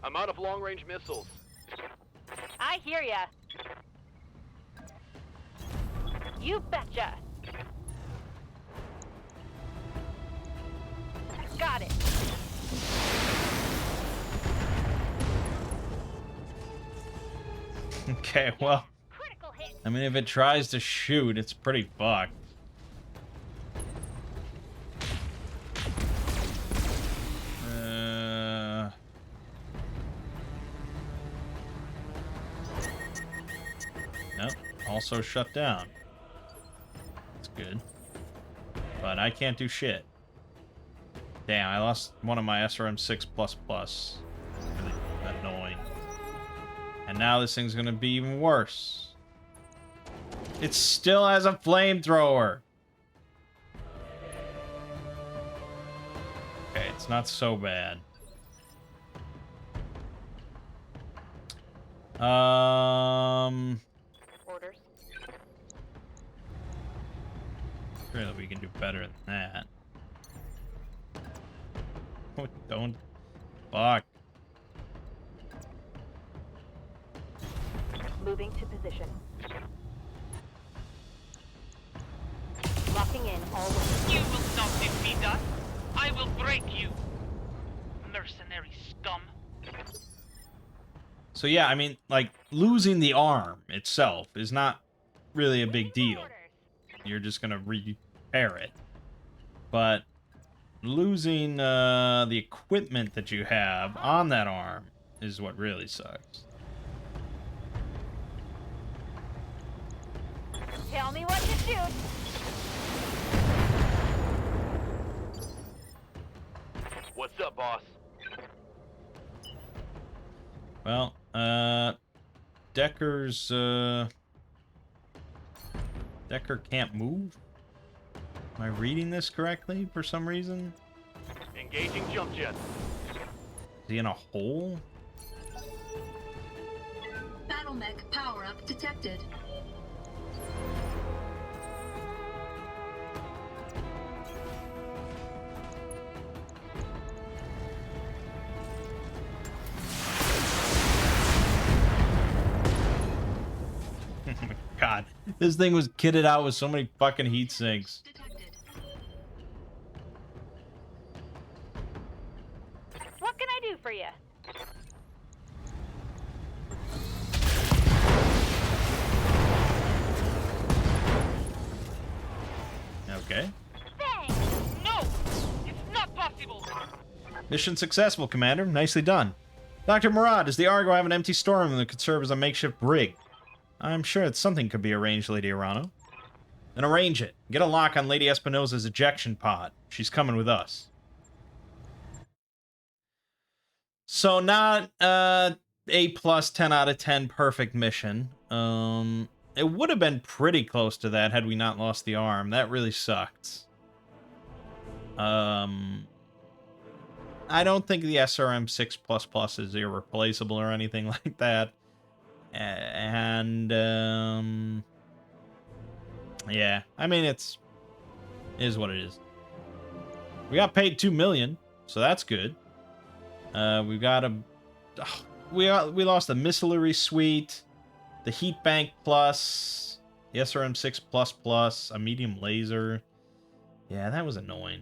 E: I'm out of long-range missiles.
D: I hear ya. You betcha. Got it.
A: Okay, well,
D: Critical hit.
A: I mean, if it tries to shoot, it's pretty fucked. Nope. also shut down. That's good. But I can't do shit. Damn, I lost one of my SRM-6++. Really annoying. And now this thing's gonna be even worse. It still has a flamethrower. Okay, it's not so bad.
D: Orders.
A: Sure that we can do better than that. Oh, don't. Fuck.
D: Moving to position. Locking in all the...
G: You will not defeat us. I will break you. Mercenary scum.
A: So yeah, I mean, like, losing the arm itself is not really a big deal. You're just gonna repair it. But losing the equipment that you have on that arm is what really sucks.
D: Tell me what to shoot.
E: What's up, boss?
A: Well, Decker's, Decker can't move? Am I reading this correctly for some reason?
E: Engaging jump jets.
A: Is he in a hole?
B: Battletech power-up detected.
A: Oh my god. This thing was kitted out with so many fucking heat sinks.
B: Detected.
D: What can I do for you?
A: Okay.
D: Thanks.
G: No! It's not possible!
A: Mission successful, Commander. Nicely done. Dr. Murad, does the Argo have an empty storeroom that could serve as a makeshift brig? I'm sure that something could be arranged, Lady Arano. Then arrange it. Get a lock on Lady Espinosa's ejection pod. She's coming with us. So not A+, 10 out of 10 perfect mission. It would have been pretty close to that had we not lost the arm. That really sucked. I don't think the SRM-6++ is irreplaceable or anything like that. And, yeah, I mean, it is what it is. We got paid $2 million, so that's good. We got a, we lost the Missillary Suite, the Heat Bank Plus, the SRM-6++, a medium laser. Yeah, that was annoying.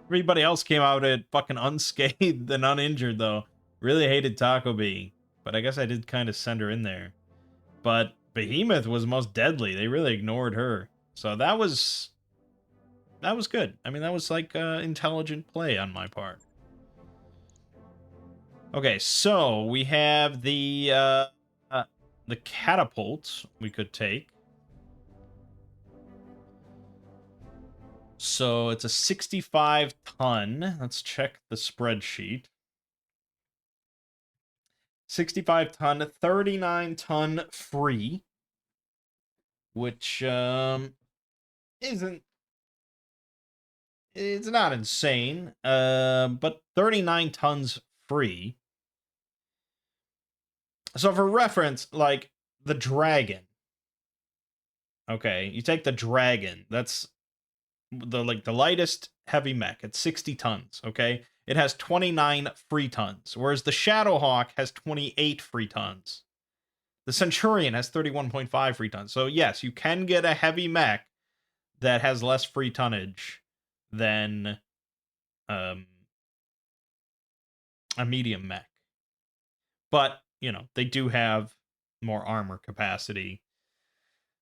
A: Everybody else came out at fucking unscathed and uninjured, though. Really hated Taco Bee, but I guess I did kind of send her in there. But Behemoth was most deadly. They really ignored her. So that was good. I mean, that was like intelligent play on my part. Okay, so we have the catapult we could take. So it's a 65-ton. Let's check the spreadsheet. 65-ton, 39-ton free, which isn't. It's not insane, but 39 tons free. So for reference, like the Dragon. Okay, you take the Dragon. That's the lightest heavy mech. It's 60 tons. Okay, it has 29 free tons, whereas the Shadowhawk has 28 free tons. The Centurion has 31.5 free tons. So yes, you can get a heavy mech that has less free tonnage than a medium mech. But, you know, they do have more armor capacity.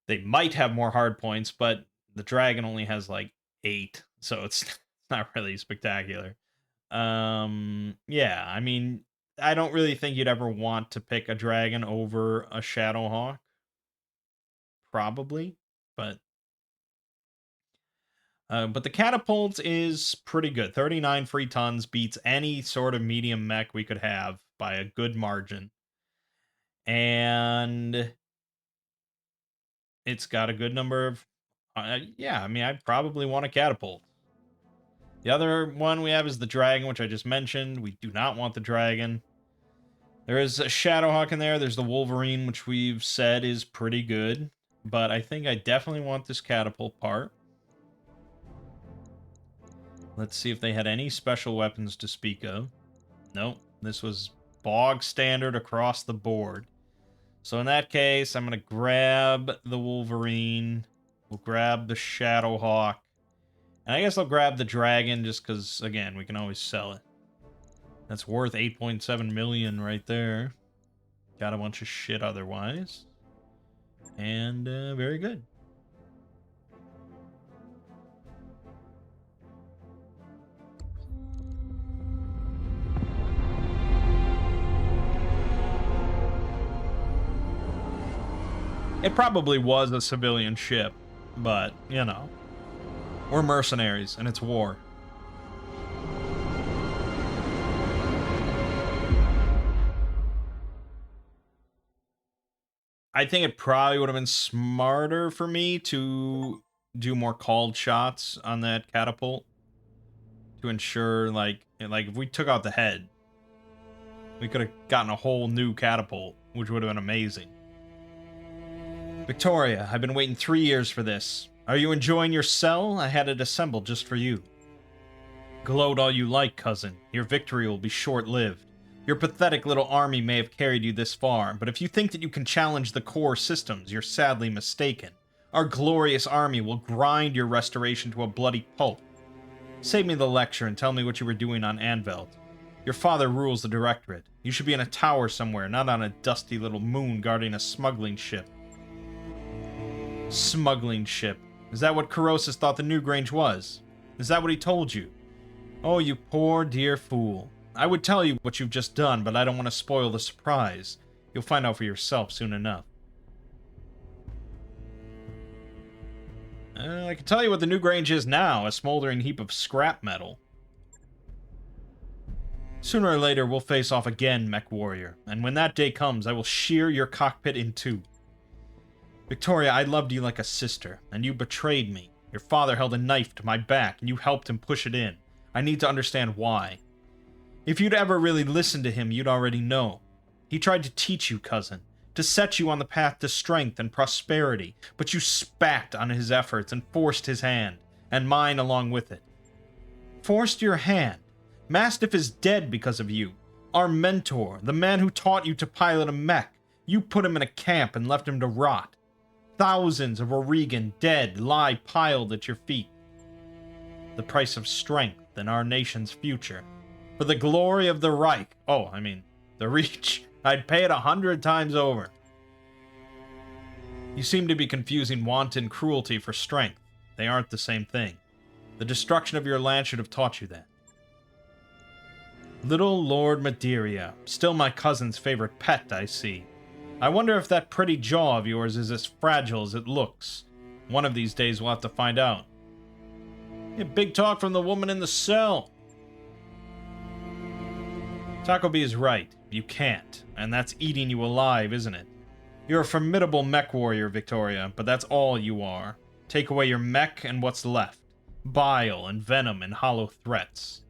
A: They might have more hard points, but the Dragon only has like 8, so it's not really spectacular. Yeah, I mean, I don't really think you'd ever want to pick a dragon over a Shadowhawk. Probably, but the catapult is pretty good. 39 free tons beats any sort of medium mech we could have by a good margin. And it's got a good number of... yeah, I mean, I'd probably want a catapult. The other one we have is the dragon, which I just mentioned. We do not want the dragon. There is a Shadowhawk in there. There's the Wolverine, which we've said is pretty good. But I think I definitely want this catapult part. Let's see if they had any special weapons to speak of. Nope, this was bog standard across the board. So in that case, I'm going to grab the Wolverine. We'll grab the Shadowhawk. And I guess I'll grab the dragon just because, again, we can always sell it. That's worth 8.7 million right there. Got a bunch of shit otherwise. And very good. It probably was a civilian ship, but, you know. We're mercenaries, and it's war. I think it probably would have been smarter for me to do more called shots on that catapult. To ensure, like if we took out the head, we could have gotten a whole new catapult, which would have been amazing. Victoria, I've been waiting 3 years for this. Are you enjoying your cell? I had it assembled just for you. Gloat all you like, cousin. Your victory will be short-lived. Your pathetic little army may have carried you this far, but if you think that you can challenge the core systems, you're sadly mistaken. Our glorious army will grind your restoration to a bloody pulp. Save me the lecture and tell me what you were doing on Anvelt. Your father rules the Directorate. You should be in a tower somewhere, not on a dusty little moon guarding a smuggling ship. Smuggling ship. Is that what Corrosis thought the Newgrange was? Is that what he told you? Oh, you poor dear fool. I would tell you what you've just done, but I don't want to spoil the surprise. You'll find out for yourself soon enough. I can tell you what the Newgrange is now, a smoldering heap of scrap metal. Sooner or later, we'll face off again, Mech Warrior, and when that day comes, I will shear your cockpit in two. Victoria, I loved you like a sister, and you betrayed me. Your father held a knife to my back, and you helped him push it in. I need to understand why. If you'd ever really listened to him, you'd already know. He tried to teach you, cousin, to set you on the path to strength and prosperity, but you spat on his efforts and forced his hand, and mine along with it. Forced your hand? Mastiff is dead because of you. Our mentor, the man who taught you to pilot a mech, you put him in a camp and left him to rot. Thousands of Oregan dead lie piled at your feet. The price of strength and our nation's future. For the glory of the Reich, the Reach, I'd pay it 100 times over. You seem to be confusing wanton cruelty for strength. They aren't the same thing. The destruction of your land should have taught you that. Little Lord Madeira, still my cousin's favorite pet, I see. I wonder if that pretty jaw of yours is as fragile as it looks. One of these days we'll have to find out. Yeah, big talk from the woman in the cell. Taco B is right. You can't. And that's eating you alive, isn't it? You're a formidable mech warrior, Victoria, but that's all you are. Take away your mech and what's left. Bile and venom and hollow threats.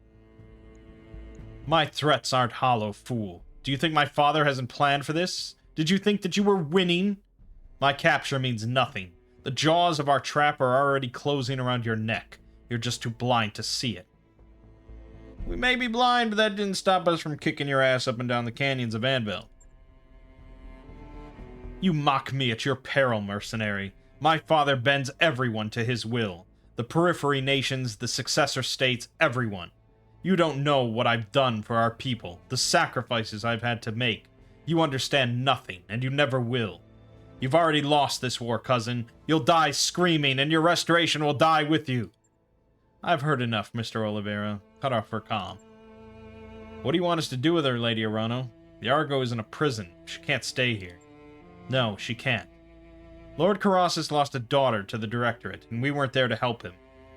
A: My threats aren't hollow, fool. Do you think my father hasn't planned for this? Did you think that you were winning? My capture means nothing. The jaws of our trap are already closing around your neck. You're just too blind to see it. We may be blind, but that didn't stop us from kicking your ass up and down the canyons of Anvil. You mock me at your peril, mercenary. My father bends everyone to his will. The periphery nations, the successor states, everyone. You don't know what I've done for our people, the sacrifices I've had to make. You understand nothing, and you never will. You've already lost this war, cousin. You'll die screaming, and your restoration will die with you. I've heard enough, Mr. Oliveira. Cut off for calm. What do you want us to do with her, Lady Arano? The Argo is in a prison. She can't stay here. No, she can't. Lord Colossus lost a daughter to the Directorate, and we weren't there to help him.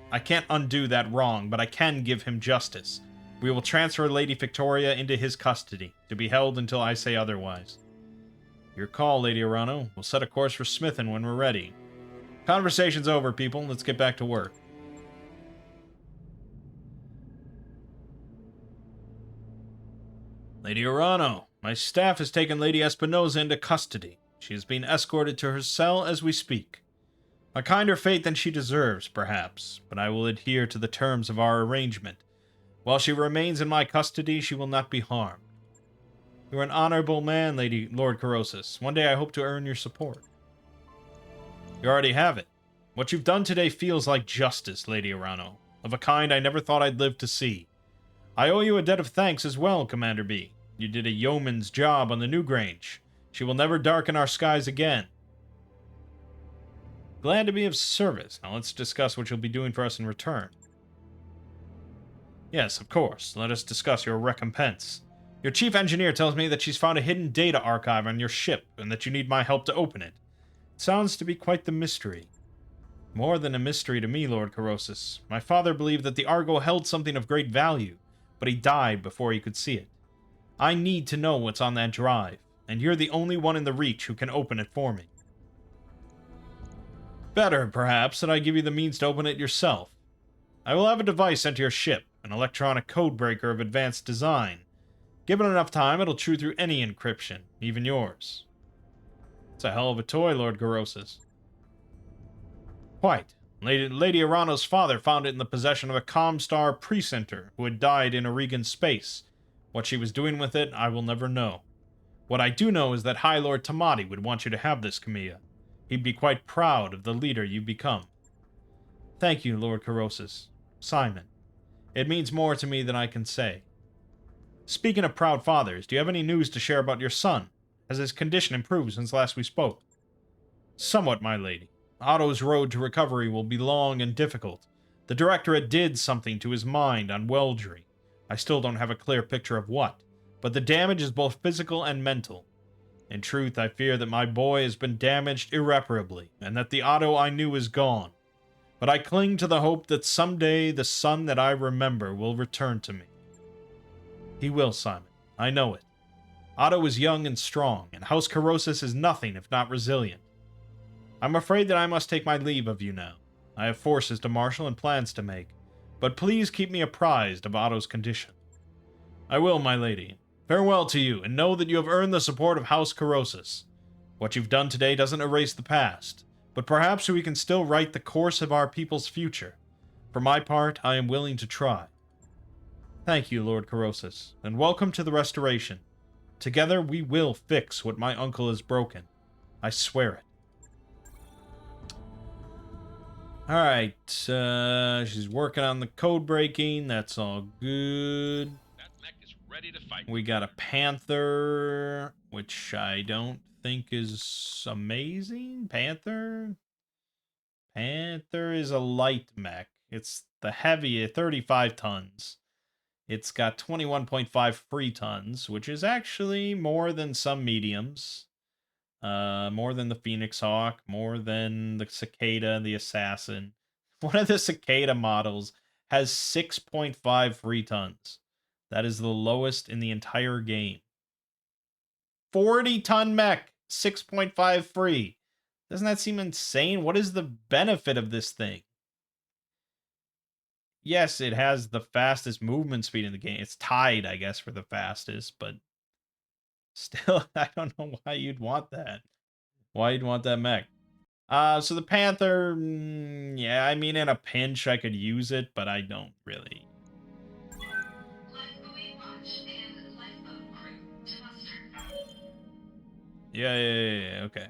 A: I can't undo that wrong, but I can give him justice. We will transfer Lady Victoria into his custody, to be held until I say otherwise. Your call, Lady Arano. We'll set a course for Smithin when we're ready. Conversation's over, people. Let's get back to work. Lady Arano, my staff has taken Lady Espinosa into custody. She is being escorted to her cell as we speak. A kinder fate than she deserves, perhaps, but I will adhere to the terms of our arrangement. While she remains in my custody, she will not be harmed. You are an honorable man, Lord Colossus. One day I hope to earn your support. You already have it. What you've done today feels like justice, Lady Arano, of a kind I never thought I'd live to see. I owe you a debt of thanks as well, Commander B. You did a yeoman's job on the Newgrange. She will never darken our skies again. Glad to be of service. Now let's discuss what you'll be doing for us in return. Yes, of course. Let us discuss your recompense. Your chief engineer tells me that she's found a hidden data archive on your ship, and that you need my help to open it. It sounds to be quite the mystery. More than a mystery to me, Lord Colossus. My father believed that the Argo held something of great value, but he died before he could see it. I need to know what's on that drive, and you're the only one in the Reach who can open it for me. Better, perhaps, that I give you the means to open it yourself. I will have a device sent to your ship, an electronic codebreaker of advanced design. Given enough time, it'll chew through any encryption, even yours. It's a hell of a toy, Lord Colossus. Quite. Lady Arano's father found it in the possession of a Comstar precentor who had died in Oregon space. What she was doing with it, I will never know. What I do know is that High Lord Tamati would want you to have this, Camilla. He'd be quite proud of the leader you've become. Thank you, Lord Colossus. Simon. It means more to me than I can say. Speaking of proud fathers, do you have any news to share about your son? Has his condition improved since last we spoke? Somewhat, my lady. Otto's road to recovery will be long and difficult. The Directorate did something to his mind on Weldry. I still don't have a clear picture of what, but the damage is both physical and mental. In truth, I fear that my boy has been damaged irreparably, and that the Otto I knew is gone. But I cling to the hope that someday the son that I remember will return to me. He will, Simon. I know it. Otto is young and strong, and House Colossus is nothing if not resilient. I'm afraid that I must take my leave of you now. I have forces to marshal and plans to make, but please keep me apprised of Otto's condition. I will, my lady. Farewell to you, and know that you have earned the support of House Colossus. What you've done today doesn't erase the past, but perhaps we can still write the course of our people's future. For my part, I am willing to try. Thank you, Lord Colossus, and welcome to the Restoration. Together we will fix what my uncle has broken. I swear it. Alright, she's working on the code breaking. That's all good.
H: That mech is ready to fight.
A: We got a Panther, which I don't think is amazing. Panther is a light mech. It's the heavy, 35 tons. It's got 21.5 free tons, which is actually more than some mediums. More than the Phoenix Hawk, more than the Cicada, the Assassin. One of the Cicada models has 6.5 free tons. That is the lowest in the entire game. 40-ton mech, 6.5 free. Doesn't that seem insane? What is the benefit of this thing? Yes, it has the fastest movement speed in the game. It's tied, I guess, for the fastest, but still, I don't know why you'd want that. Why you'd want that mech. So the Panther, yeah, I mean, in a pinch, I could use it, but I don't really. Yeah, okay.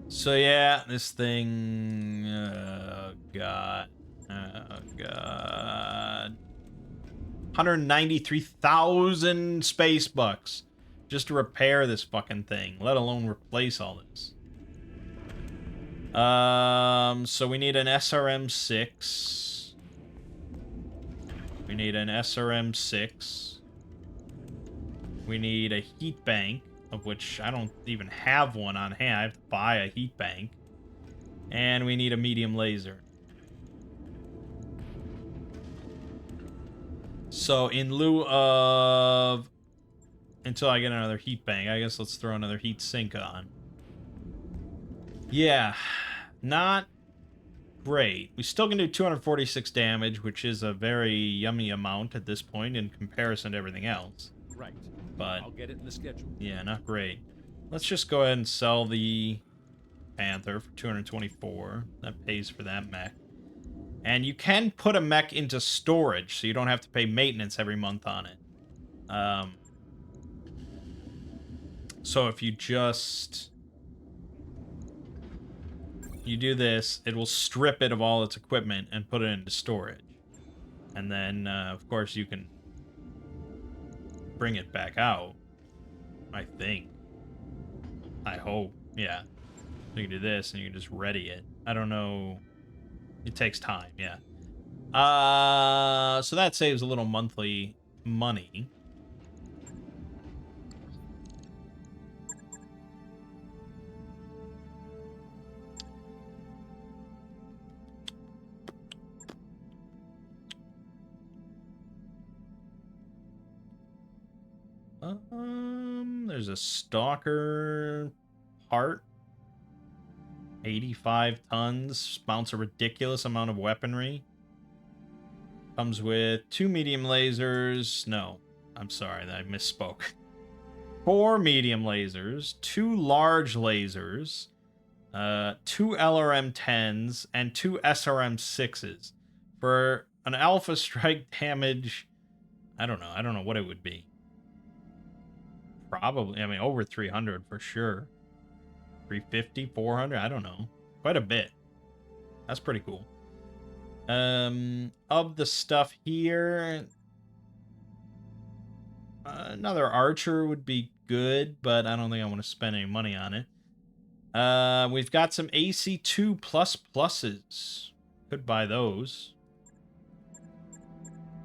A: So yeah, this thing, oh god, 193,000 space bucks just to repair this fucking thing, let alone replace all this. So we need an SRM-6. We need an SRM-6. We need a heat bank, of which I don't even have one on hand. I have to buy a heat bank. And we need a medium laser. So in lieu of... Until I get another heat bank, I guess let's throw another heat sink on. Yeah, not great. We still can do 246 damage, which is a very yummy amount at this point in comparison to everything else.
I: Right.
A: But
I: I'll get it in the schedule.
A: yeah, not great. Let's just go ahead and sell the Panther for 224. That pays for that mech. And you can put a mech into storage, so you don't have to pay maintenance every month on it. So if you just... You do this, it will strip it of all its equipment and put it into storage. And then, of course, you can bring it back out. I think. I hope. Yeah. You can do this and you can just ready it. I don't know. It takes time, yeah. So that saves a little monthly money. There's a stalker part. 85 tons. Mounts a ridiculous amount of weaponry. Comes with 2 medium lasers. No, I'm sorry, I misspoke. 4 medium lasers, 2 large lasers, 2 LRM-10s, and 2 SRM-6s. For an alpha strike damage, I don't know what it would be. Probably, I mean, over 300 for sure. 350, 400, I don't know. Quite a bit. That's pretty cool. Of the stuff here, another archer would be good, but I don't think I want to spend any money on it. We've got some AC2 pluses. Could buy those.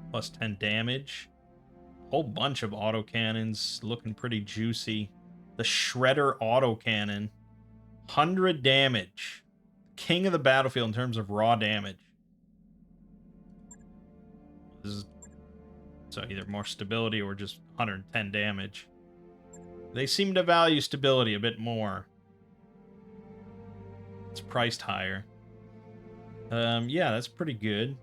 A: Plus 10 damage. Whole bunch of autocannons looking pretty juicy. The Shredder autocannon. 100 damage. King of the battlefield in terms of raw damage. This is so either more stability or just 110 damage. They seem to value stability a bit more. It's priced higher. Yeah, that's pretty good.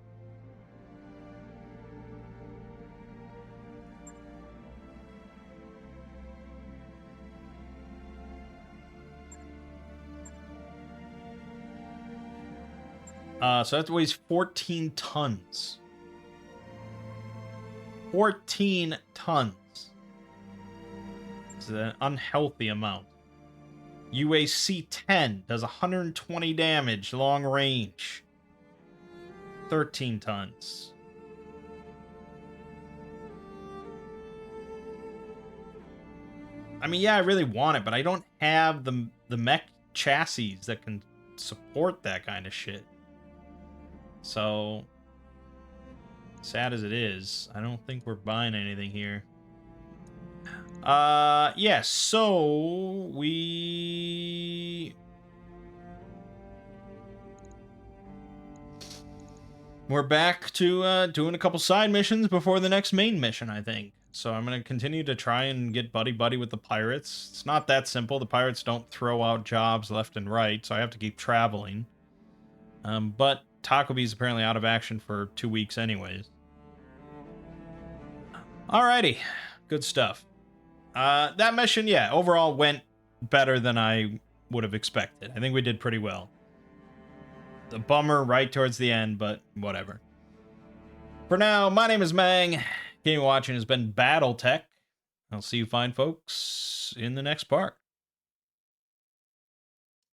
A: So that weighs 14 tons. 14 tons. It's an unhealthy amount. UAC 10 does 120 damage, long range. 13 tons. I mean, yeah, I really want it, but I don't have the mech chassis that can support that kind of shit. So, sad as it is, I don't think we're buying anything here. Yeah, so we're back to doing a couple side missions before the next main mission, I think. So I'm going to continue to try and get buddy-buddy with the pirates. It's not that simple. The pirates don't throw out jobs left and right, so I have to keep traveling. But Taco Bee's apparently out of action for 2 weeks anyways. Alrighty. Good stuff. That mission, yeah, overall went better than I would have expected. I think we did pretty well. The bummer right towards the end, but whatever. For now, my name is Mangg. Game watching has been Battletech. I'll see you fine folks in the next part.